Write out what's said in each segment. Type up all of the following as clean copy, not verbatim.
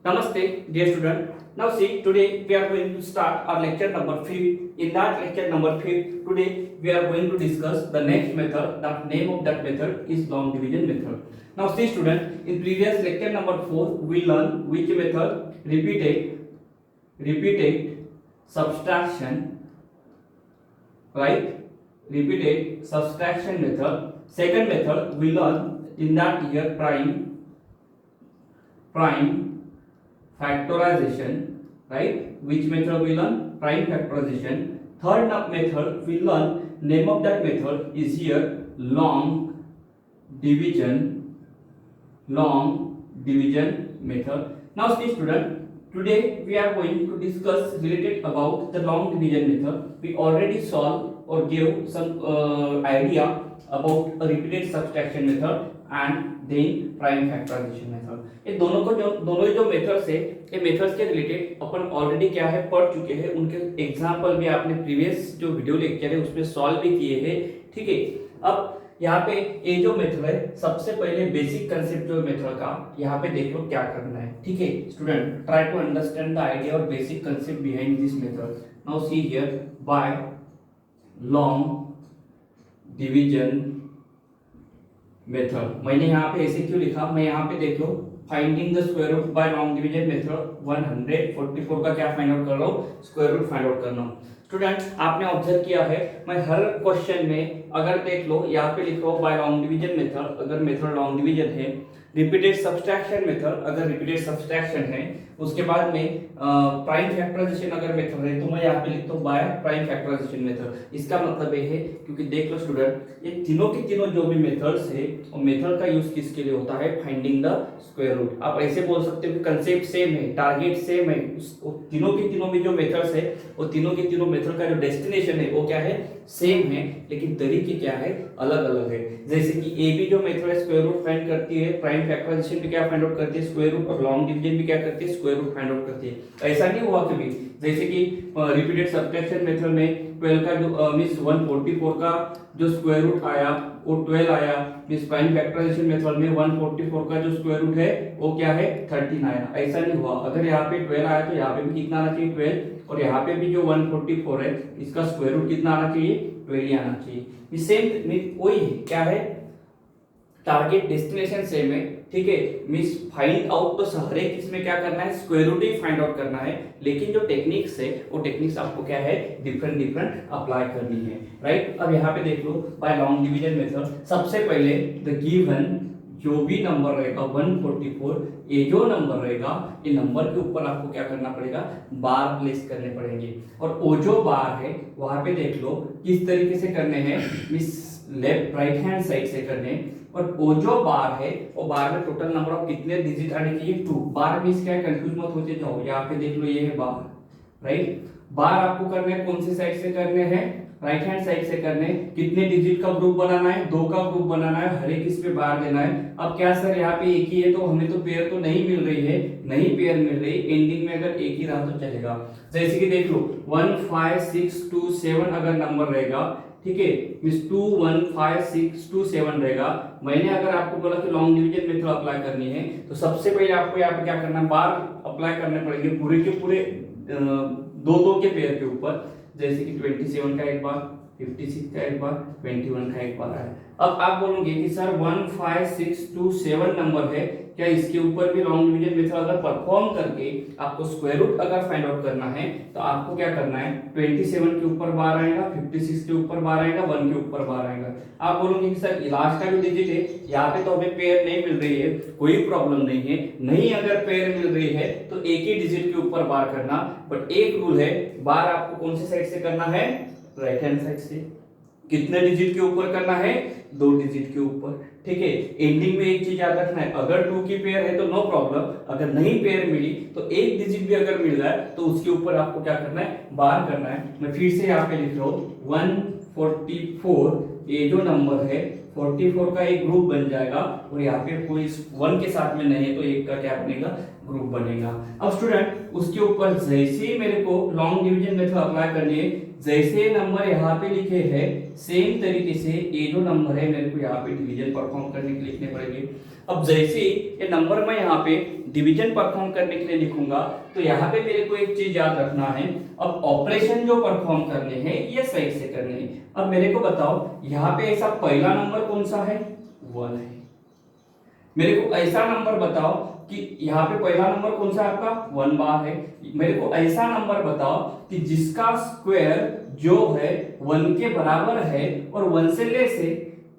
Namaste, dear student. Now see, today we are going to start our lecture number 5. In that lecture number 5, today we are going to discuss the next method. The name of that method is long division method. Now see student, in previous lecture number 4, we learned which method? Repeated subtraction, right? Repeated subtraction method. Second method we learn in that year prime factorization, right? Which method we learn? Prime factorization. Third method we learn, name of that method is here long division method. Now see student, today we are going to discuss related about the long division method. We already solved or gave some idea about a repeated subtraction method and then prime factorization method. ये दोनों जो methods है, ये methods के related अपन already क्या है पढ़ चुके हैं. उनके एग्जांपल भी आपने प्रीवियस जो वीडियो लेक्चर है उसमें सॉल्व भी किए हैं. ठीक है, अब यहाँ पे ये जो मेथड है, सबसे पहले बेसिक कंसेप्ट जो मेथड का यहाँ पे देख लो क्या करना है. ठीक है student, try to understand the idea और basic concept behind this method. Now see here, by long division method. मैंने यहाँ पे ऐसे क्यों लिखा, मैं यहाँ पे देख लो, finding the square root by long division method 144 का क्या फाइंड आउट कर रहा हूँ, स्क्वायर रूट फाइंड आउट करना हूँ. स्टूडेंट आपने ऑब्जर्व किया है, मैं हर क्वेश्चन में अगर देख लो यहाँ पे लिखो बाय लॉन्ग डिवीजन मेथड, अगर मेथड लॉन्ग डिवीजन है, रिपीटेड सब्सट्रैक्शन मेथड अगर रिपीटेड सब्सट्रैक्शन है, उसके बाद में प्राइम फैक्टराइजेशन अगर मेथड है तो मैं यहाँ पे लिखता हूँ बाय प्राइम फैक्टराइजेशन मेथड. इसका मतलब ये है, क्योंकि देख लो स्टूडेंट, ये तीनों के तीनों जो भी मेथड्स है वो मेथड का यूज किसके लिए होता है, फाइंडिंग द स्क्वायर रूट. आप ऐसे बोल सकते हो कि कंसेप्ट सेम है, टारगेट सेम है, तीनों के तीनों में जो मेथड्स है वो तीनों के तीनों मेथड का जो डेस्टिनेशन है वो क्या है, सेम है, लेकिन तरीके क्या है, अलग अलग है. जैसे कि ए बी जो मेथड है स्क्वायर रूट फाइंड करती है, प्राइम फैक्टराइजेशन भी क्या फाइंड आउट करती है, स्क्वायर रूट, और लॉन्ग डिवीजन भी क्या करती है, स्क्वायर रूट फाइंड आउट करती है. ऐसा नहीं हुआ कभी, जैसे कि रिपीटेड सब्ट्रैक्शन मेथड में 12 का जो मींस 144 का जो स्क्वायर रूट आया वो 12 आया, मींस प्राइम फैक्टराइजेशन मेथड में 144 का जो स्क्वायर रूट है वो क्या है, 13 आया. ऐसा नहीं हुआ. अगर यहाँ पे 12 आया तो यहाँ पे भी कितना आना चाहिए, 12, और यहाँ पे भी जो 144 है इसका स्क्वायर रूट कितना आना चाहिए, 12 ही आना चाहिए. सेम वही है, क्या है, टारगेट डेस्टिनेशन सेम है. ठीक है, मींस फाइंड आउट तो हर एक इसमें क्या करना है, स्क्वायर रूट ही फाइंड आउट करना है, लेकिन जो टेक्निक्स है वो टेक्निक्स आपको क्या है, डिफरेंट अप्लाई करनी है. राइट, अब यहाँ पे देख लो बाय लॉन्ग डिवीजन मेथड, सबसे पहले द गिवन जो भी नंबर रहेगा 144, ये जो नंबर रहेगा ये नंबर के ऊपर आपको क्या करना पड़ेगा, बार प्लेस करने पड़ेंगे. और वो जो बार है वहां पे देख लो किस तरीके से करने हैं, means left right hand side से करने. और वो जो बार है वो बार में टोटल नंबर ऑफ कितने डिजिट आने चाहिए, 2. बार मींस क्या है, कंफ्यूज मत होते जाओ. यहाँ पे देख लो ये है बार, राइट. बार आपको करने हैं कौन से साइड से करने हैं, राइट हैंड साइड से करने. कितने डिजिट का ग्रुप बनाना है, 2 का ग्रुप बनाना है, हर एक इस पे बार देना है. अब क्या सर यहाँ पे एक ही है तो हमें तो पेयर तो नहीं मिल रही है, नहीं पेयर मिल रही, एंडिंग में अगर एक ही रहा तो चलेगा. जैसे कि देख लो 1 5 6 2 7 अगर नंबर रहेगा, ठीक है, मींस 2 1 5 6 2 7 रहेगा. मैंने अगर आपको बोला कि लॉन्ग डिवीजन मेथड अप्लाई करनी है तो सबसे पहले आपको यहाँ पे क्या करना है, बार अप्लाई करने पड़ेंगे पूरे के पूरे दो के पेयर के ऊपर. जैसे कि 27 का एक बार, 56 का एक बार, 21 का एक बार है. अब आप बोलोगे कि सर 1 5 6 2 7 नंबर है, क्या इसके ऊपर भी लॉन्ग डिवीजन मेथड अगर परफॉर्म करके आपको स्क्वायर रूट अगर फाइंड आउट करना है तो आपको क्या करना है, 27 के ऊपर बार आएगा, 56 के ऊपर बार आएगा, 1 के ऊपर बार आएगा. आप बोलोगे कि सर लास्ट का जो डिजिट है यहाँ पे तो हमें पेयर नहीं मिल रही है, कोई प्रॉब्लम नहीं है. नहीं अगर पेयर मिल रही है तो एक ही डिजिट के ऊपर बार करना, बट एक रूल है, बार आपको कौन सी साइड से करना है, राइट हैंड साइड से. कितने डिजिट के ऊपर करना है, 2 डिजिट के ऊपर. ठीक है, एंडिंग में एक चीज याद रखना है, अगर 2 की पेयर है तो नो प्रॉब्लम, अगर नहीं पेयर मिली तो एक डिजिट भी अगर मिल रहा है तो उसके ऊपर आपको क्या करना है, बार करना है. मैं फिर से यहाँ पे लिख रहा हूँ 144, ये जो नंबर है 44 का एक ग्रुप बन जाएगा, और यहाँ पे कोई 1 के साथ में नहीं है तो एक का क्या बनेगा, ग्रुप बनेगा. अब स्टूडेंट उसके ऊपर जैसे ही मेरे को लॉन्ग डिवीजन मेथड अप्लाई करनी है, जैसे नंबर यहाँ पे लिखे हैं सेम तरीके से ये जो नंबर है मेरे को यहाँ पे डिवीजन परफॉर्म करने के लिए लिखने पड़ेंगे। अब जैसे ये नंबर मैं यहाँ पे डिवीजन परफॉर्म करने के लिए लिखूंगा तो यहाँ पे मेरे को एक चीज याद रखना है, अब ऑपरेशन जो परफॉर्म करने हैं ये साइड से करने हैं। अब मेरे को बताओ यहाँ पे ऐसा पहला नंबर कौन सा है, 1 है। मेरे को ऐसा नंबर बताओ कि यहाँ पे पहला नंबर कौन सा आपका 1 बार है। मेरे को ऐसा नंबर बताओ कि जिसका स्क्वायर जो है 1 के बराबर है और 1 से लेस है,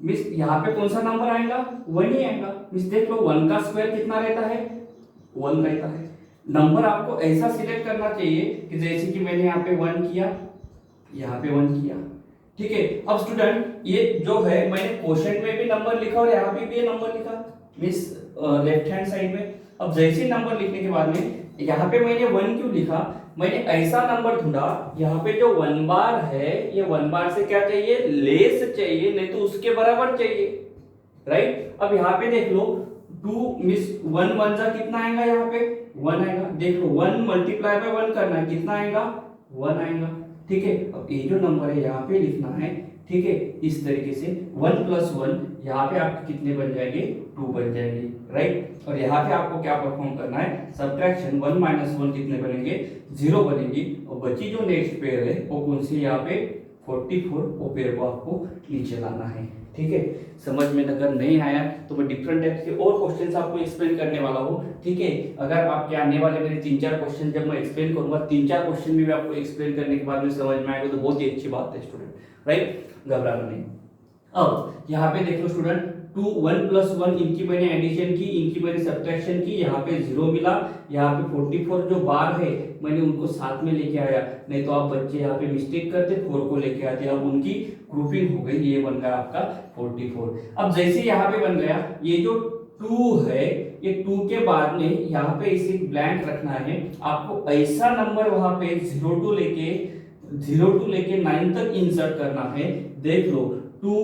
मींस यहाँ पे कौन सा नंबर आएगा, 1 ही आएगा। मींस देख लो 1 का स्क्वायर कितना रहता है, 1 रहता है। नंबर आपको ऐसा सिलेक्ट करना चाहिए कि जैसे कि मैंने यहाँ पे 1 किया, यहाँ पे 1 किया, ठीक है। अब स्टूडेंट ये जो है मैंने क्वेश्चन में भी नंबर लिखा और यहाँ पे भी ये नंबर लिखा, मींस लेफ्ट हैंड साइड में। अब जैसे नंबर लिखने के बाद में यहाँ पे मैंने 1 क्यों लिखा, मैंने ऐसा नंबर ढूंढा यहाँ पे जो 1 बार है, ये 1 बार से क्या चाहिए, लेस चाहिए, नहीं तो उसके बराबर चाहिए, राइट। अब यहाँ पे देख लो 2 मिस 1 1 जा कितना आएगा, यहाँ पे 1 आएगा। देख लो 1 मल्टीप्लाई बाय 1 करना है, कितना आएगा, 1 आएगा, ठीक है। अब ये जो नंबर है यहाँ पे लिखना है, ठीक है। इस तरीके से 1 + 1 यहाँ पे आपके कितने बन जाएंगे, 2 बन जाएंगे, राइट। और यहाँ पे आपको क्या परफॉर्म करना है, सब्ट्रैक्शन। 1 - 1 कितने बनेंगे, 0 बनेंगे। और बची जो नेक्स्ट पेयर है वो कौन सी, यहाँ पे 44, वो पेयर को आपको नीचे लाना है, ठीक है। समझ में अगर नहीं आया तो मैं डिफरेंट टाइप के और क्वेश्चंस आपको एक्सप्लेन करने वाला हूँ, ठीक है। अगर आपके आने वाले मेरे 3-4 क्वेश्चन जब मैं एक्सप्लेन करूंगा, 3-4 क्वेश्चन भी मैं आपको एक्सप्लेन करने के बाद में समझ में आएगा तो बहुत ही अच्छी बात है स्टूडेंट, राइट, घबराना नहीं। अब यहाँ पे देख लो स्टूडेंट, 1 + 1 इनकी मैंने एडिशन की, इनकी मैंने सब्ट्रैक्शन की, यहाँ पे 0 मिला। यहाँ पे 44 जो बार है मैंने उनको साथ में लेके आया, नहीं तो आप बच्चे यहाँ पे मिस्टेक करते 4 को लेके आते। अब उनकी ग्रुपिंग हो गई, ये बन गया आपका 44। अब जैसे यहाँ पे बन गया, ये जो 2 है, ये 2 के बाद में यहाँ पे इसे ब्लैंक रखना है। आपको ऐसा नंबर वहां पे 0 टू लेके 9 तक इंसर्ट करना है। देख लो 2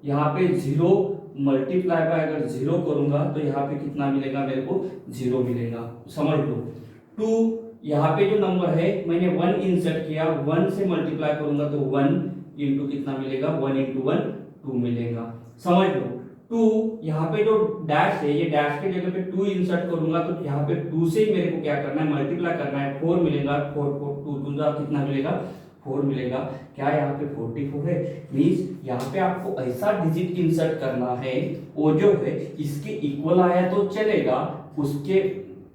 यहाँ पे 0 मल्टीप्लाई बाय अगर 0 करूंगा तो यहाँ पे कितना मिलेगा, मेरे को 0 मिलेगा, समझ लो। 2 यहाँ पे जो नंबर है मैंने 1 इंसर्ट किया, 1 से मल्टीप्लाई करूंगा तो 1 इंटू कितना मिलेगा, 1 × 1 2 मिलेगा, समझ लो। 2 यहाँ पे जो डैश है, ये डैश के जगह पे 2 इंसर्ट करूंगा तो यहाँ पे 2 से ही मेरे को क्या करना है, मल्टीप्लाई करना है, 4 मिलेगा, 4 2 2 कितना मिलेगा, 4 मिलेगा। क्या यहाँ पे 44 है, मींस यहाँ पे आपको ऐसा डिजिट इंसर्ट करना है वो जो है इसके इक्वल आया तो चलेगा,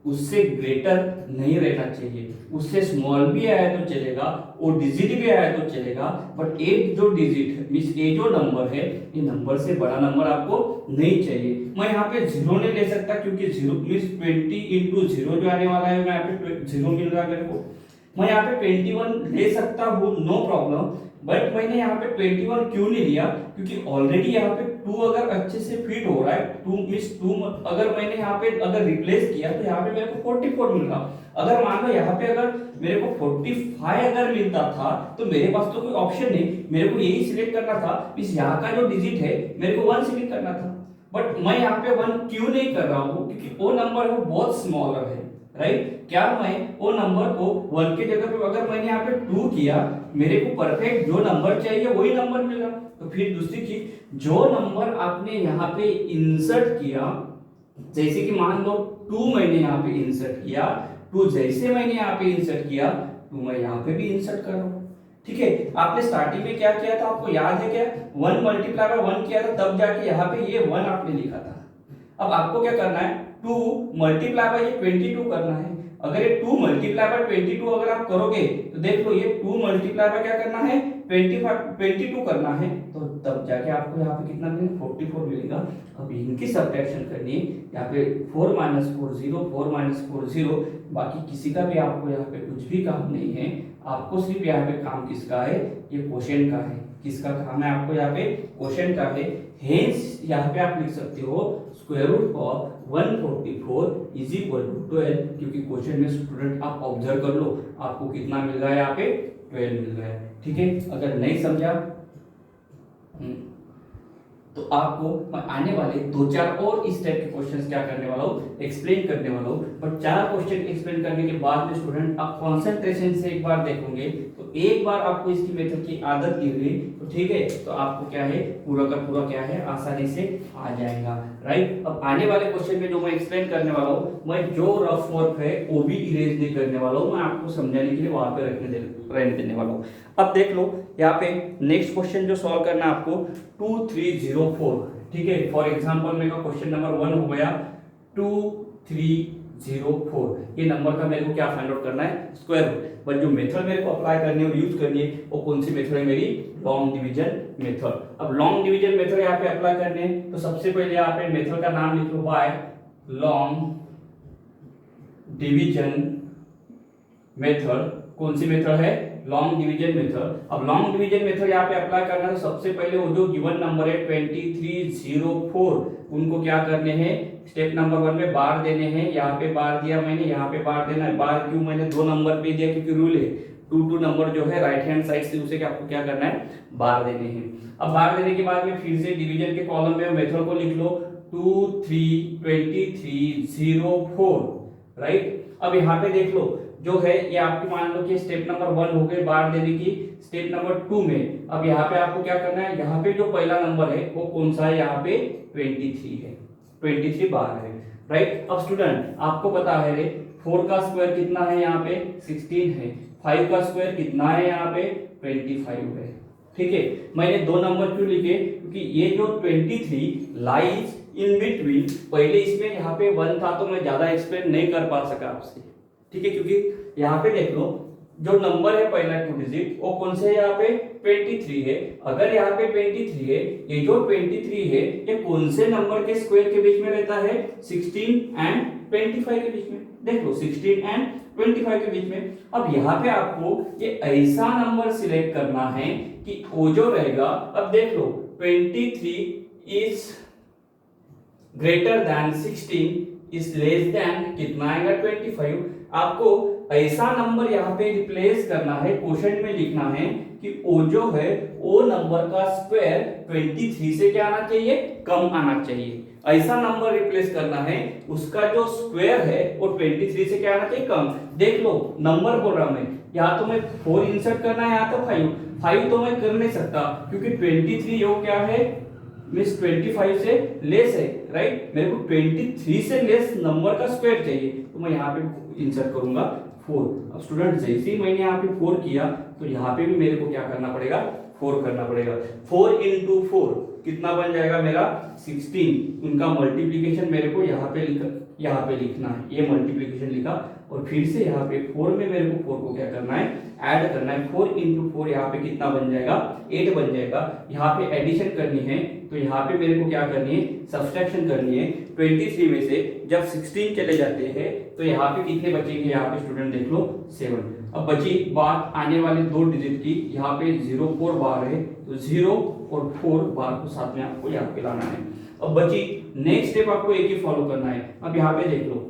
उससे ग्रेटर नहीं रहना चाहिए, उससे स्मॉल भी आया तो चलेगा, वो डिजिट भी आया तो चलेगा, बट एक जो डिजिट है मींस ये जो नंबर है, ये नंबर से बड़ा नंबर आपको नहीं चाहिए। मैं यहाँ पे 0 नहीं ले सकता क्योंकि 0 मींस 20 × 0 जो आने वाला है, मैं यहाँ पे 0 मिल रहा है मेरे को। मैं यहाँ पे 21 ले सकता हूँ, नो प्रॉब्लम, बट मैंने यहाँ पे 21 क्यों नहीं लिया, क्योंकि ऑलरेडी यहाँ पे 2 अगर अच्छे से फिट हो रहा है, 2 मींस 2 अगर मैंने यहाँ पे अगर रिप्लेस किया तो यहाँ पे मेरे को 44 मिल रहा। अगर मान लो यहाँ पे अगर मेरे को 45 अगर मिलता था तो मेरे पास तो कोई ऑप्शन नहीं, मेरे को यही सिलेक्ट करना था, इस यहाँ का जो डिजिट है मेरे को 1 सिलेक्ट करना था, बट मैं यहाँ पे 1 क्यों नहीं कर रहा हूँ, क्योंकि वो नंबर है बहुत स्मॉलर है, राइट। क्या मैं वो नंबर को 1 के जगह पे अगर मैंने यहाँ पे 2 किया, मेरे को परफेक्ट जो नंबर चाहिए वही नंबर मिला। तो फिर दूसरी चीज, जो नंबर आपने यहाँ पे इंसर्ट किया, जैसे कि मान लो 2 मैंने यहाँ पे इंसर्ट किया, 2 जैसे मैंने यहाँ पे इंसर्ट किया 2 मैं यहाँ पे भी इंसर्ट कर रहा हूँ, ठीक है। आपने स्टार्टिंग में क्या किया था, आपको याद है क्या, 1 मल्टीप्लाई बाय 1 किया था, तब जाके यहाँ पे ये 1 आपने लिखा था। अब आपको क्या करना है, 2 मल्टीप्लाई बाय 22 करना है। अगर ये 2 मल्टीप्लाई बाय 22 अगर आप करोगे तो देख लो ये 2 मल्टीप्लाई बाय क्या करना है, 22 करना है, तो तब जाके आपको यहाँ पे कितना मिलेगा, 44 मिलेगा। अब इनकी सब्ट्रैक्शन करनी है, यहाँ पे 4 - 4 0, 4 - 4 0, बाकी किसी का भी आपको यहाँ पे कुछ भी काम नहीं है, आपको सिर्फ यहाँ पे काम किसका है, ये क्वोशिएंट का है। किसका काम है आपको, यहाँ पे क्वोशिएंट का है। हेंस यहाँ पे आप लिख सकते हो square root of 144 is equal to 12, क्योंकि क्वेश्चन में स्टूडेंट आप ऑब्जर्व कर लो आपको कितना मिल रहा है, यहाँ पे 12 मिल रहा है, ठीक है। अगर नहीं समझा तो आपको मैं आने वाले 2-4 और इस टाइप के क्वेश्चंस क्या करने वाला हूँ, एक्सप्लेन करने वाला हूँ। बट 4 क्वेश्चन एक्सप्लेन करने के बाद में स्टूडेंट आप कंसंट्रेशन से एक बार देखोगे तो एक बार आपको इसकी मेथड की आदत लग गई तो ठीक है, तो आपको क्या है पूरा का पूरा क्या है आसानी से आ जाएगा, राइट। अब आने वाले क्वेश्चन में जो मैं एक्सप्लेन करने वाला हूँ, मैं जो रफ वर्क है वो भी इरेज नहीं करने वाला हूँ, मैं आपको समझाने के लिए वहां पे रहने देने वाला हूँ। अब देख लो यहाँ पे नेक्स्ट क्वेश्चन जो सॉल्व करना है आपको 2304, ठीक है। फॉर एग्जांपल मेरे को क्वेश्चन नंबर 1 हो गया 2304, ये नंबर का मेरे को क्या फाइंड आउट करना है, स्क्वायर रूट। बट जो मेथड मेरे को अप्लाई करनी है और यूज करनी है वो कौन सी मेथड है मेरी, लॉन्ग डिवीजन मेथड। अब लॉन्ग डिवीजन मेथड यहाँ पे अप्लाई करने है तो सबसे पहले यहाँ पे मेथड का नाम लिख लो, बाय लॉन्ग डिवीजन मेथड। कौन सी मेथड है, लॉन्ग डिवीजन मेथड। अब लॉन्ग डिवीजन मेथड यहाँ पे अप्लाई करना है तो सबसे पहले वो जो गिवन नंबर है 2304 उनको क्या करने हैं, स्टेप नंबर 1 में बार देने हैं। यहाँ पे बार दिया मैंने, यहाँ पे बार देना है। बार क्यों मैंने 2 नंबर पे दिया, क्योंकि रूल है 2 नंबर जो है राइट हैंड साइड से उसे आपको क्या करना है, बार देने हैं। अब बार देने के बाद में फिर से डिवीजन के कॉलम में मेथड को लिख लो 2304, राइट। अब यहाँ पे देख लो जो है ये आपकी मान लो कि स्टेप नंबर 1 हो गए बार देने की। स्टेप नंबर 2 में अब यहाँ पे आपको क्या करना है, यहाँ पे जो पहला नंबर है वो कौन सा है, यहाँ पे 23 है, 23 बार है, राइट। अब स्टूडेंट आपको पता है रे 4 का स्क्वायर कितना है, यहाँ पे 16 है। 5 का स्क्वायर कितना है, यहाँ पे 25 है, ठीक है। मैंने 2 नंबर क्यों लिखे, क्योंकि ये जो 23 लाइज इन बिटवीन, पहले इसमें यहाँ पे 1 था तो मैं ज्यादा एक्सप्लेन नहीं कर पा सका आपसे, ठीक है। क्योंकि यहाँ पे देख लो जो नंबर है पहला 2 डिजिट वो कौन से है, यहाँ पे 23 है। अगर यहाँ पे 23 है, ये जो 23 है ये कौन से नंबर के स्क्वायर के बीच में रहता है, 16 एंड 25 के बीच में। देख लो 16 एंड 25 के बीच में। अब यहाँ पे आपको ये ऐसा नंबर सिलेक्ट करना है कि वो जो रहेगा, अब देख लो 23 is greater than 16 is less than कितना आएगा, 25। आपको ऐसा नंबर यहाँ पे रिप्लेस करना है, क्वेश्चन में लिखना है कि वो जो है वो नंबर का स्क्वायर 23 से क्या आना चाहिए, कम आना चाहिए। ऐसा नंबर रिप्लेस करना है, उसका जो स्क्वायर है वो 23 से क्या आना चाहिए, कम। देख लो नंबर बोल रहा मैं, यहाँ तो मैं 4 इंसर्ट करना है, यहाँ तो 5 तो मैं कर नहीं सकता क्योंकि 23 यो क्या है, मींस 25 से लेस है, राइट। मेरे को 23 से लेस नंबर का स्क्वायर चाहिए तो मैं यहाँ पे इंसर्ट करूंगा 4। अब स्टूडेंट जैसे ही मैंने यहाँ पे 4 किया तो यहाँ पे भी मेरे को क्या करना पड़ेगा, 4 करना पड़ेगा। 4 into 4 कितना बन जाएगा मेरा, 16। उनका मल्टीप्लीकेशन मेरे को यहाँ पे लिखना है, ये मल्टीप्लीकेशन लिखा और फिर से यहाँ पे 4 में मेरे को 4 को क्या करना है, ऐड करना है। 4 into 4 यहाँ पे कितना बन जाएगा, 8 बन जाएगा। यहाँ पे एडिशन करनी है तो यहाँ पे मेरे को क्या करनी है, सब्सट्रैक्शन करनी है। 23 में से जब 16 चले जाते हैं तो यहाँ पे कितने बचेंगे, यहाँ पे स्टूडेंट देख लो 7। अब बची बात आने वाले 2 डिजिट की, यहाँ पे 04 बार है तो 0 और 4 बार को साथ में आपको यहाँ पे लाना है। अब बची नेक्स्ट स्टेप आपको एक ही फॉलो करना है। अब यहाँ पे देख लो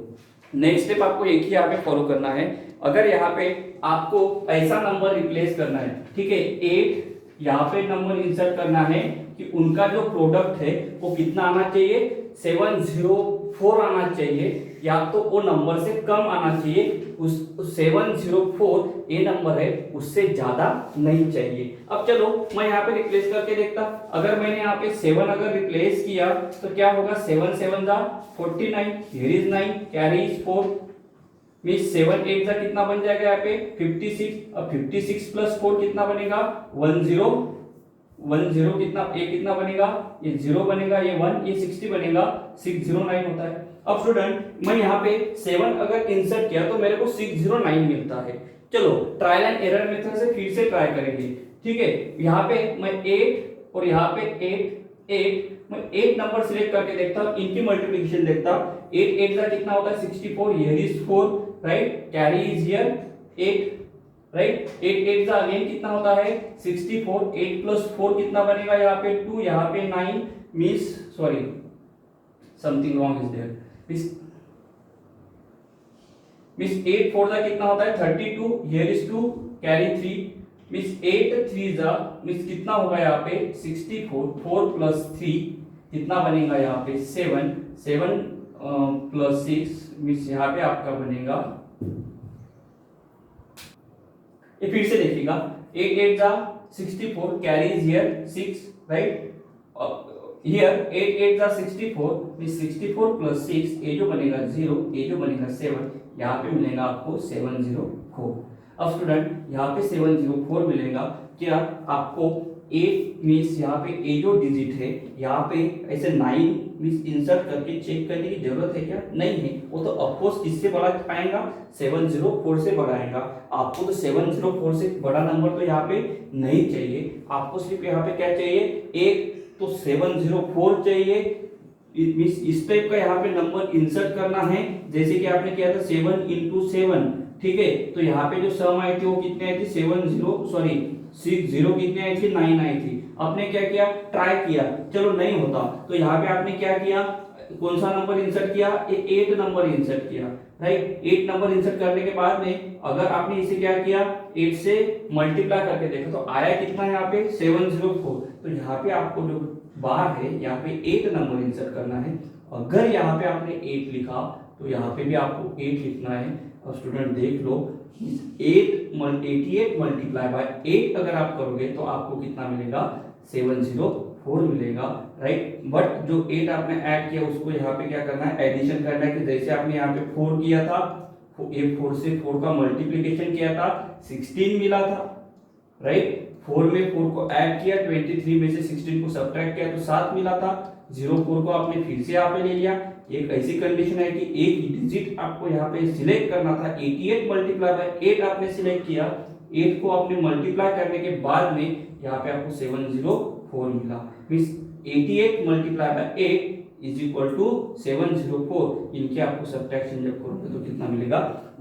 नेक्स्ट स्टेप आपको एक ही यहाँ पे फॉलो करना है। अगर यहाँ पे आपको ऐसा नंबर रिप्लेस करना है, ठीक है, 8 यहाँ पे नंबर इंसर्ट करना है कि उनका जो प्रोडक्ट है वो कितना आना चाहिए, 704 आना चाहिए, या तो वो नंबर से कम आना चाहिए। उस 704 ये नंबर है उससे ज्यादा नहीं चाहिए। अब चलो मैं यहाँ पे रिप्लेस करके देखता। अगर मैंने यहाँ पे 7 अगर रिप्लेस किया तो क्या होगा, 7 7 जा 49, here is 9, carry is 4, means 7 8 जा कितना बन जाएगा यहाँ पे 56। अब 56 प्लस 4 कितना बनेगा, 10 कितना, ये कितना बनेगा, ये 0 बनेगा, ये 1, ये 60 बनेगा, 609 होता है। अब स्टूडेंट मैं यहाँ पे 7 अगर इंसर्ट किया तो मेरे को 609 मिलता है। चलो ट्रायल एंड एरर मेथड से फिर से ट्राई करेंगे, ठीक है। यहाँ पे मैं 8 और यहाँ पे 8 मैं 8 नंबर सिलेक्ट करके देखता हूँ, इनकी मल्टीप्लिकेशन देखता हूँ। 8 8 का कितना होता है 64, here is 4, right, carry is here 8, right. 8 8 का अगेन कितना होता है 64, 8 प्लस 4 कितना बनेगा, यहाँ पे 2, यहाँ पे 9, means sorry something wrong is there, means 8 4 का कितना होता है 32, हियर इज 2, कैरी 3, मींस 8 3 जा मींस कितना होगा यहाँ पे 64, 4 प्लस 3 कितना बनेगा यहाँ पे 7, 7 प्लस 6 मीन्स यहाँ पे आपका बनेगा, ये फिर से देखिएगा, 8 8 जा 64, carry is here 6, right, here 8 8 जा 64 मींस 64 प्लस 6, ये जो बनेगा 0, ये जो बनेगा 7, यहाँ पे मिलेगा आपको 704। अब स्टूडेंट यहाँ पे 704 मिलेगा, क्या आपको 8 मीन्स यहाँ पे ए जो डिजिट है यहाँ पे ऐसे 9 मीन्स इंसर्ट करके चेक करने की जरूरत है क्या? नहीं है, वो तो ऑफकोर्स किससे बड़ा आएगा, 704 से बड़ा आएगा। आपको तो 704 से बड़ा नंबर तो यहाँ पे नहीं चाहिए, आपको सिर्फ यहाँ पे क्या चाहिए, एक तो 704 चाहिए, इस टाइप का यहाँ पे नंबर इंसर्ट करना है, जैसे कि आपने किया था 7 into 7, ठीक है। तो यहाँ पे जो सम आई थी वो कितने आई थी, 60 कितने आई थी, 9 आई थी। आपने क्या किया, ट्राई किया, चलो नहीं होता तो यहाँ पे आपने क्या किया, कौन सा नंबर इंसर्ट किया, 8 नंबर इंसर्ट किया, राइट। 8 नंबर इंसर्ट करने के बाद में अगर आपने इसे क्या किया, 8 से मल्टीप्लाई करके देखो तो आया कितना यहाँ पे 704। तो यहाँ पे आपको जो बार है यहाँ पे 8 नंबर इंसर्ट करना है। अगर यहाँ पे आपने 8 लिखा तो यहाँ पे भी आपको 8 लिखना है। और स्टूडेंट देख लो 88 मल्टीप्लाई बाय 8 अगर आप करोगे तो आपको कितना मिलेगा, 704 मिलेगा, राइट। बट जो 8 आपने ऐड किया उसको यहाँ पे क्या करना है, एडिशन करना है, कि जैसे आपने यहाँ पे 4 किया था, ये 4 से 4 का मल्टीप्लीकेशन किया था, 16 मिला था, राइट। 4 में 4 को ऐड किया, 23 में से 16 को सब्ट्रैक्ट किया तो 7 मिला था, 04 को आपने फिर से यहाँ पे ले लिया। एक ऐसी कंडीशन है कि एक डिजिट आपको यहाँ पे सिलेक्ट करना था, 88 मल्टीप्लाई बाय 8 आपने सिलेक्ट किया, 8 को आपने मल्टीप्लाई करने के बाद में यहाँ पे आपको 704 मिला, means 88 multiply by 8 is equal to 704। इनके आपको सब्ट्रैक्शन जब करोगे तो कितना मिलेगा,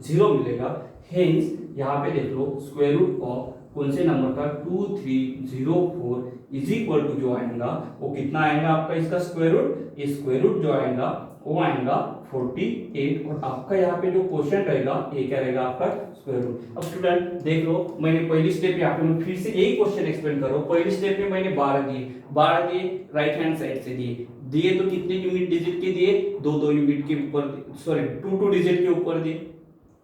0 मिलेगा। हेंस यहाँ पे देख लो स्क्वायर रूट ऑफ कौन से नंबर का, 2304 इज इक्वल टू जो आएगा वो कितना आएगा आपका, इसका स्क्वायर रूट, ये स्क्वायर रूट जो आएगा वो आएगा 48। और आपका यहाँ पे जो क्वेश्चन रहेगा ये क्या रहेगा, आपका स्क्वायर रूट। अब स्टूडेंट देख लो, मैंने पहली स्टेप यहाँ पे मैं फिर से यही क्वेश्चन एक्सप्लेन करो। पहली स्टेप में मैंने 12 दिए राइट हैंड साइड से दिए तो कितने यूनिट डिजिट के दिए, 2 यूनिट के ऊपर, सॉरी 2 डिजिट के ऊपर दिए,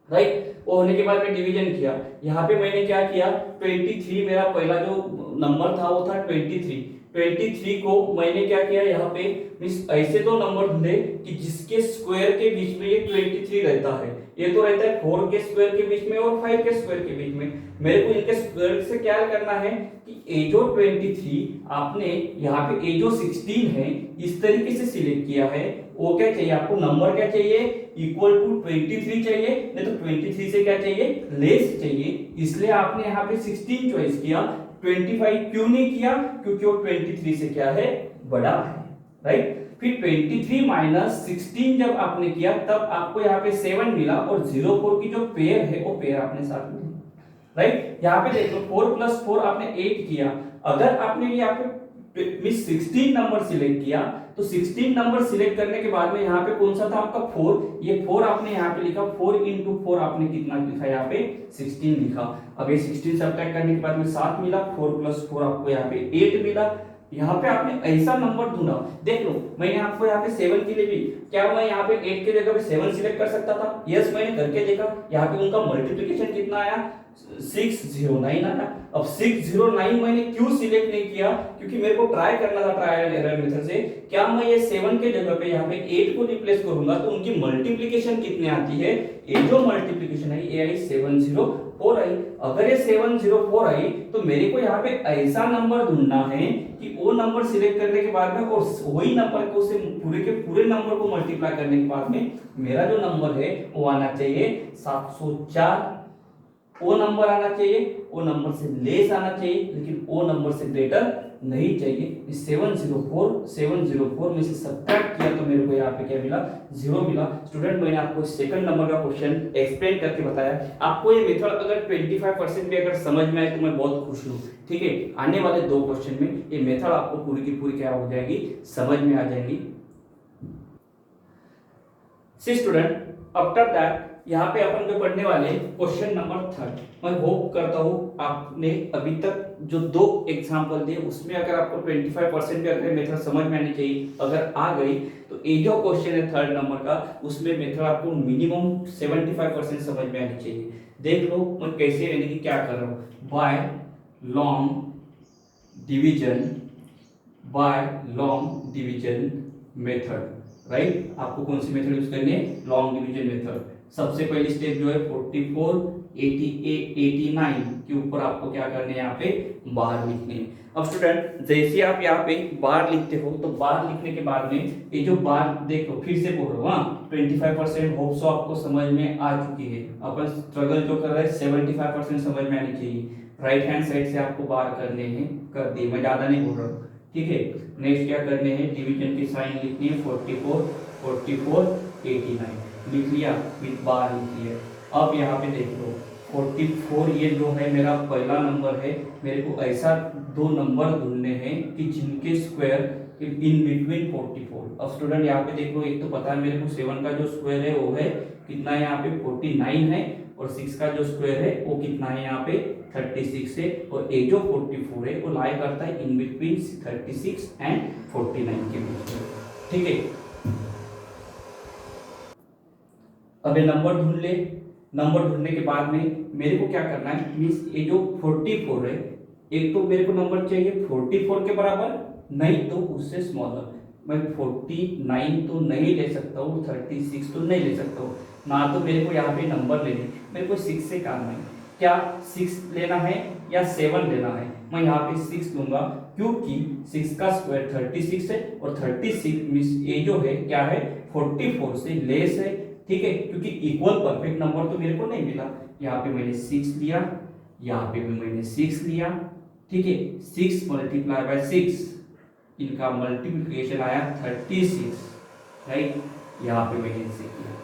राइट। वो होने के बाद में डिवीजन किया, यहाँ पे मैंने क्या किया, 23 मेरा पहला जो नंबर था वो था 23 को मैंने क्या किया यहाँ पे, मींस ऐसे तो नंबर ढूंढे कि जिसके स्क्वायर के बीच में ये 23 रहता है, ये तो रहता है 4 के स्क्वायर के बीच में और 5 के स्क्वायर के बीच में। मेरे को इनके स्क्वायर से क्या करना है कि ए जो 23 आपने यहाँ पे ए जो 16 है इस तरीके से सिलेक्ट किया है, वो क्या चाहिए आपको, नंबर क्या चाहिए, इक्वल टू 23 चाहिए, नहीं तो 23 से क्या चाहिए, लेस चाहिए। इसलिए आपने यहाँ पे 16 चॉइस किया, 25 क्यों नहीं किया, क्योंकि वो 23 से क्या है, बड़ा है, राइट। फिर 23 माइनस 16 जब आपने किया तब आपको यहाँ पे 7 मिला और 04 की जो पेयर है वो पेयर आपने साथ में, राइट। यहाँ पे देखो 4 प्लस 4 आपने 8 किया, अगर आपने यहाँ पे 16 नंबर सिलेक्ट किया तो 16 नंबर सिलेक्ट करने के बाद में यहाँ पे कौन सा था आपका 4, ये 4 आपने यहाँ पे लिखा, 4 into 4 आपने कितना लिखा, यहाँ पे 16 लिखा। अब ये 16 सब्ट्रैक्ट करने के बाद में 7 मिला, 4 प्लस 4 आपको यहाँ पे 8 मिला। यहाँ पे आपने ऐसा नंबर ढूंढा, देख लो मैंने आपको यहाँ पे 7 के लिए भी, क्या मैं यहाँ पे 8 के जगह पे 7 सिलेक्ट कर सकता था, यस मैंने करके देखा, यहाँ पे उनका मल्टीप्लिकेशन कितना आया, 609 आया। अब 609 मैंने क्यों सिलेक्ट नहीं किया, क्योंकि मेरे को ट्राई करना था ट्रायल एरर मेथड से, क्या मैं ये 7 के जगह पे यहाँ पे 8 को रिप्लेस करूंगा तो उनकी मल्टीप्लिकेशन कितनी आती है, ये जो मल्टीप्लिकेशन है ये आई 704 आई। अगर ये 704 आई तो मेरे को यहाँ पे ऐसा नंबर ढूंढना है कि वो नंबर सिलेक्ट करने के बाद में और वही नंबर को से पूरे के पूरे नंबर को मल्टीप्लाई करने के बाद में मेरा जो नंबर है वो आना चाहिए 704, वो नंबर आना चाहिए, वो नंबर से लेस आना चाहिए, लेकिन वो नंबर से ग्रेटर नहीं चाहिए। 704 में से सब्ट्रैक्ट किया तो मेरे को यहाँ पे क्या मिला, 0 मिला। स्टूडेंट मैंने आपको सेकंड नंबर का क्वेश्चन एक्सप्लेन करके बताया, आपको ये मेथड अगर 25% भी अगर समझ में आए तो मैं बहुत खुश हूँ, ठीक है। आने वाले 2 क्वेश्चन में ये मेथड आपको पूरी की पूरी क्या हो जाएगी, समझ में आ जाएगी। सी स्टूडेंट, आफ्टर दैट यहाँ पे अपन जो पढ़ने वाले क्वेश्चन नंबर 3। मैं होप करता हूँ आपने अभी तक जो 2 एग्जाम्पल दिए उसमें अगर आपको 25% भी अगर मेथड समझ में आनी चाहिए, अगर आ गई तो ये जो क्वेश्चन है 3rd नंबर का, उसमें मेथड आपको मिनिमम 75% समझ में आनी चाहिए। देख लो मैं कैसे यानी कि क्या कर रहा हूँ, by long division method, right. आपको कौन सी मेथड यूज करनी है, लॉन्ग डिवीजन मेथड। सबसे पहली स्टेप जो है 44, 88, 89 के ऊपर आपको क्या करने हैं, यहाँ पे बार लिखने हैं। अब स्टूडेंट जैसे आप यहाँ पे बार लिखते हो तो बार लिखने के बाद में ये जो बार देखो, फिर से बोल रहा हूँ 25% होप सो आपको समझ में आ चुकी है। अपन स्ट्रगल जो कर रहे हैं 75% समझ में आनी चाहिए। राइट हैंड साइड से आपको बार करने हैं, कर दिए, मैं ज्यादा नहीं बोल रहा हूँ, ठीक है। नेक्स्ट क्या करने हैं, डिवीजन की साइन लिखनी है 44, 44, 89 लिख लिया, विद बार लिख लिया। अब यहाँ पे देख लो 44 ये जो है मेरा पहला नंबर है, मेरे को ऐसा 2 नंबर ढूंढने हैं कि जिनके स्क्वायर इन बिटवीन 44। अब स्टूडेंट यहाँ पे देख लो, एक तो पता है मेरे को 7 का जो स्क्वायर है वो है कितना है, यहाँ पे 49 है, और 6 का जो स्क्वायर है वो कितना है, यहाँ पे 36 है, और ये जो 44 है वो लाई करता है इन बिटवीन 36 एंड 49 के बीच में, ठीक है। अब ये नंबर ढूंढ ले। नंबर ढूंढने के बाद में मेरे को क्या करना है, मींस ये जो 44 है, एक तो मेरे को नंबर चाहिए 44 के बराबर, नहीं तो उससे स्मॉलर। मैं 49 तो नहीं ले सकता हूँ, 36 तो नहीं ले सकता हूँ ना, तो मेरे को यहाँ पे नंबर लेने, मेरे को 6 से काम है। क्या 6 लेना है या 7 लेना है, मैं यहाँ पे 6 लूंगा, क्योंकि 6 का स्क्वायर 36 है, और 36 मींस ये जो है क्या है, 44 से लेस है, ठीक है, क्योंकि इक्वल परफेक्ट नंबर तो मेरे को नहीं मिला। यहाँ पे मैंने 6 लिया, यहाँ पे भी मैंने 6 लिया, ठीक है। 6 मल्टीप्लाई बाय 6, इनका मल्टीप्लिकेशन आया 36, राइट। यहाँ पे मैंने 6 लिया,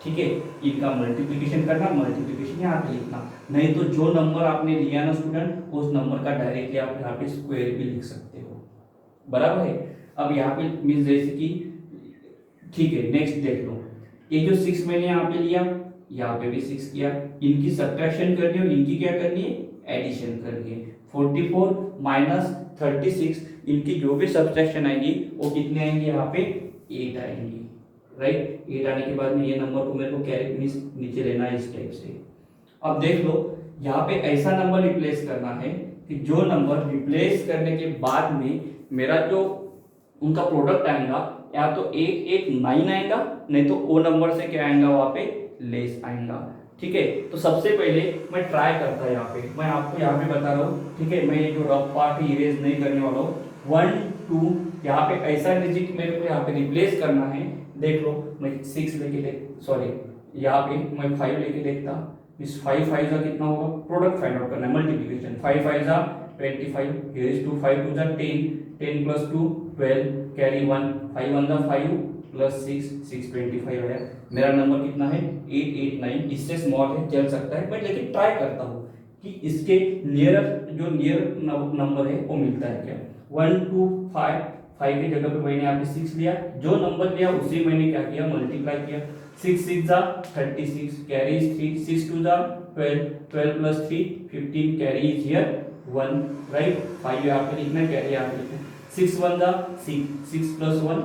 ठीक है। इनका मल्टीप्लिकेशन करना, मल्टीप्लिकेशन यहाँ पे लिखना, नहीं तो जो नंबर आपने लिया ना स्टूडेंट, उस नंबर का डायरेक्टली आप यहाँ पे स्क्वायर भी लिख सकते हो, बराबर है। अब यहाँ पे मीन्स जैसे कि, ठीक है, नेक्स्ट देख लो, ये जो 6 मैंने यहाँ पे लिया, यहाँ पे भी 6 किया, इनकी सब्ट्रैक्शन करनी है और इनकी क्या करनी है, एडिशन करनी है। 44 माइनस 36, इनकी जो भी सब्ट्रैक्शन आएंगी वो कितने आएंगे, यहाँ पे 8 आएंगी, राइट। 8 आने के बाद में ये नंबर को मेरे को कैरेक्ट मींस नीचे लेना है इस टाइप से। अब देख लो यहाँ पे ऐसा नंबर रिप्लेस करना है कि जो नंबर रिप्लेस करने के बाद में मेरा जो उनका प्रोडक्ट आएगा, या तो 889 आएगा, नहीं तो ओ नंबर से क्या आएगा, वहां पे लेस आएगा, ठीक है। तो सबसे पहले मैं ट्राई करता है, यहाँ पे मैं आपको यहाँ पे बता रहा हूँ, ठीक है। मैं ये जो रफ पार्ट इरेज नहीं करने वाला हूँ। 1 2 यहाँ पे ऐसा डिजिट मेरे को यहाँ पे रिप्लेस करना है। देख लो मैं 6 लेके देख, सॉरी यहाँ पे मैं 5 लेके देखता, इस 5 5 का कितना होगा, प्रोडक्ट फाइंड आउट करना है, मल्टीप्लिकेशन। 5 5 जा 25, हियर इज 2, 5 2 जा 10, 10 प्लस 2 12, कैरी 1, 5 1 जा 5 प्लस 6 6 25 है। मेरा नंबर कितना है 889, इससे स्मॉल है, चल सकता है, बट लेकिन ट्राई करता हूँ कि इसके नियर जो नियर नंबर है वो मिलता है क्या। 1 2 5 5 की जगह पे मैंने यहाँ पे 6 लिया, जो नंबर लिया उसे मैंने क्या किया, मल्टीप्लाई किया। 6 6 जा 36, कैरी 3, 6 2 जा 12, 12 plus 3 15, carry is here 1, right. 5 यहाँ पे लिखना है, कैरी यहाँ पे लिखना है। 6 1 जा 6, 6 प्लस 1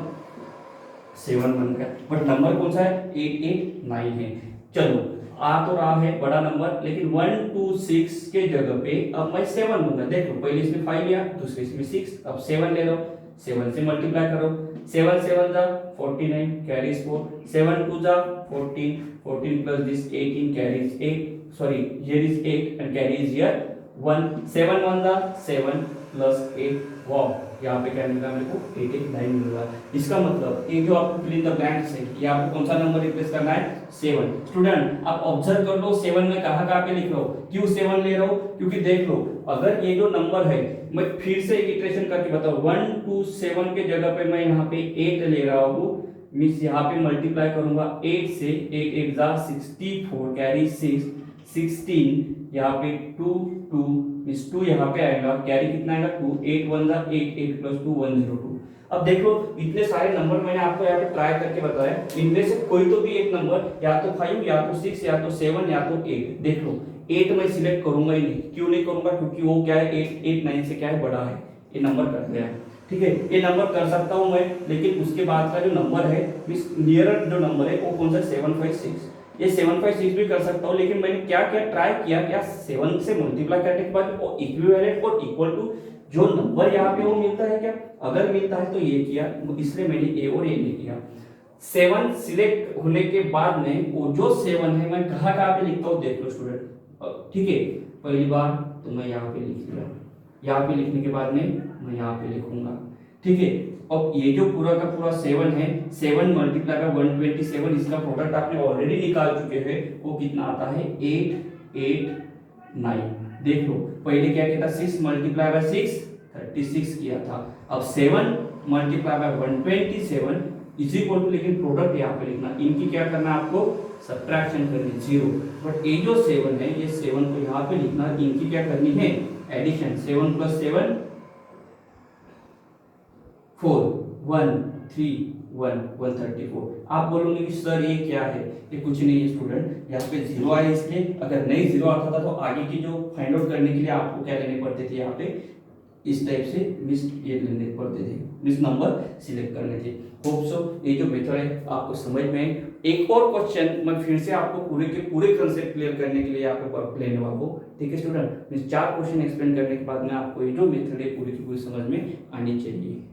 7 बन गया, बट नंबर कौन सा है, 889 है। चलो आ तो रहा है बड़ा नंबर, लेकिन 1 2 6 के जगह पे अब मैं 7 लूंगा। देखो पहले इसमें 5 लिया, दूसरे इसमें 6, अब 7 ले लो, 7 से मल्टीप्लाई करो। 7 7 जा 49, कैरीज 4, 7 2 जा 14, 14 plus this 18, carries 8, sorry here is 8 and carry is here 1, 7 1 जा 7 प्लस 8, वाओ यहाँ पे क्या मिला मेरे को 889 मिल रहा है। इसका मतलब ये जो आपको फिल इन द ब्लैंक्स है, ये आपको कौन सा नंबर रिप्लेस करना है, 7। स्टूडेंट आप ऑब्जर्व कर लो 7 में कहाँ पे लिख रहा हूँ, क्यों 7 ले रहा हूँ, क्योंकि देख लो अगर ये जो नंबर है, मैं फिर से एक इटरेशन करके बताऊँ, 1 2 7 के जगह पे मैं यहाँ पे 8 ले रहा हूँ, मीन्स यहाँ पे मल्टीप्लाई करूंगा 8 से, 8 8 जा 64, कैरी 6 16, यहाँ पे 2 2 मीन्स 2 यहाँ पे आएगा, कैरी कितना आएगा 2, 8 1 जा 8, 8 प्लस 2 102। अब देखो इतने सारे नंबर मैंने आपको यहाँ पे ट्राई करके बताया, इनमें से कोई तो भी एक नंबर या तो 5 या तो 6 या तो 7 या तो 8, देख लो 8 मैं सिलेक्ट करूंगा ही नहीं। क्यों नहीं करूंगा? क्योंकि वो क्या है 8 9 से क्या है बड़ा है, ये नंबर कट गया है। ठीक है, ये नंबर कर सकता हूं मैं, लेकिन उसके बाद का जो नंबर है नियरर जो नंबर है वो कौन सा 756, ये 756 भी कर सकता हूँ। लेकिन मैंने क्या क्या ट्राई किया, क्या 7 से मल्टीप्लाई करने के बाद वो इक्विवेलेंट और इक्वल टू जो नंबर यहाँ पे वो मिलता है क्या, अगर मिलता है तो ये किया, इसलिए मैंने ए और ए नहीं किया। 7 सिलेक्ट होने के बाद में वो जो 7 है मैं कहाँ कहाँ पे लिखता हूँ देख लो स्टूडेंट। ठीक है, पहली बार तो मैं यहाँ पे लिख लिया, यहाँ पे लिखने के बाद में मैं यहाँ पे लिखूंगा। ठीक है, अब ये जो पूरा का पूरा 7 है, 7 मल्टीप्लाई बाय 127, इसका प्रोडक्ट आपने ऑलरेडी निकाल चुके हैं, वो कितना आता है 8 8 9। देख लो पहले क्या किया था 6 मल्टीप्लाई बाय 6 36 किया था। अब 7 multiply by 127 is equal to, लेकिन प्रोडक्ट यहाँ पे लिखना, इनकी क्या करना है आपको सब्ट्रैक्शन करनी 0। बट ये जो 7 है ये 7 को यहाँ पे लिखना, इनकी क्या करनी है एडिशन, 7 + 7 4 1 3 1 134। आप बोलोगे कि सर ये क्या है, ये कुछ नहीं है स्टूडेंट, यहाँ पे 0 आया इसलिए, अगर नहीं 0 आता था तो आगे की जो फाइंड आउट करने के लिए आपको क्या लेने पड़ते थे, यहाँ पे इस टाइप से मिस ये लेने पड़ते थे, मिस नंबर सिलेक्ट करने थे। होप सो ये जो मेथड है आपको समझ में। एक और क्वेश्चन मैं फिर से आपको पूरे के पूरे कंसेप्ट क्लियर करने के लिए यहाँ पे लेने वाला हूँ। ठीक है स्टूडेंट, मैं 4 क्वेश्चन एक्सप्लेन करने के बाद में आपको ये जो मेथड है पूरी की पूरी समझ में आनी चाहिए।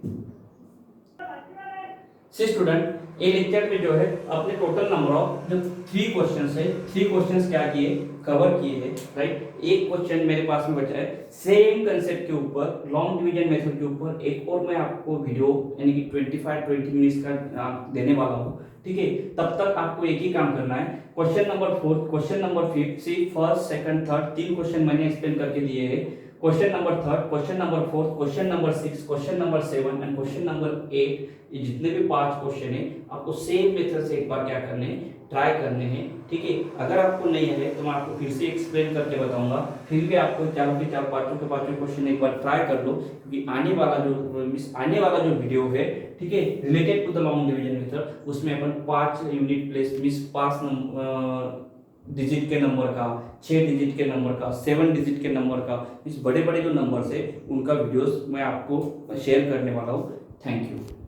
सी स्टूडेंट, ये लेक्चर में जो है अपने टोटल नंबर ऑफ जो 3 क्वेश्चंस है, 3 क्वेश्चंस क्या किए कवर किए हैं, राइट। एक क्वेश्चन मेरे पास में बचा है सेम कंसेप्ट के ऊपर, लॉन्ग डिवीजन मेथड के ऊपर। एक और मैं आपको वीडियो यानी कि 25-20 मिनट्स का देने वाला हूँ। ठीक है, तब तक आपको एक ही काम करना है। क्वेश्चन नंबर 4, क्वेश्चन नंबर 5 से फर्स्ट सेकंड थर्ड 3 क्वेश्चन मैंने एक्सप्लेन करके दिए हैं। Question number 3, question number 4, question number 6, question number 7 and question number 8, ये जितने भी 5 क्वेश्चन है आपको सेम मेथड से एक बार क्या करने हैं, ट्राई करने हैं। ठीक है, अगर आपको नहीं है तो मैं आपको फिर से एक्सप्लेन करके बताऊंगा, फिर भी आपको चारों के चार पांचों के पांचों क्वेश्चन एक बार ट्राई कर लो, क्योंकि आने वाला जो वीडियो है, ठीक है, related to the long division method, उसमें अपन 5 यूनिट प्लेस मिस 5 डिजिट के नंबर का, 6 डिजिट के नंबर का, 7 डिजिट के नंबर का, इस बड़े बड़े जो नंबर्स है उनका वीडियोस मैं आपको शेयर करने वाला हूँ। Thank you.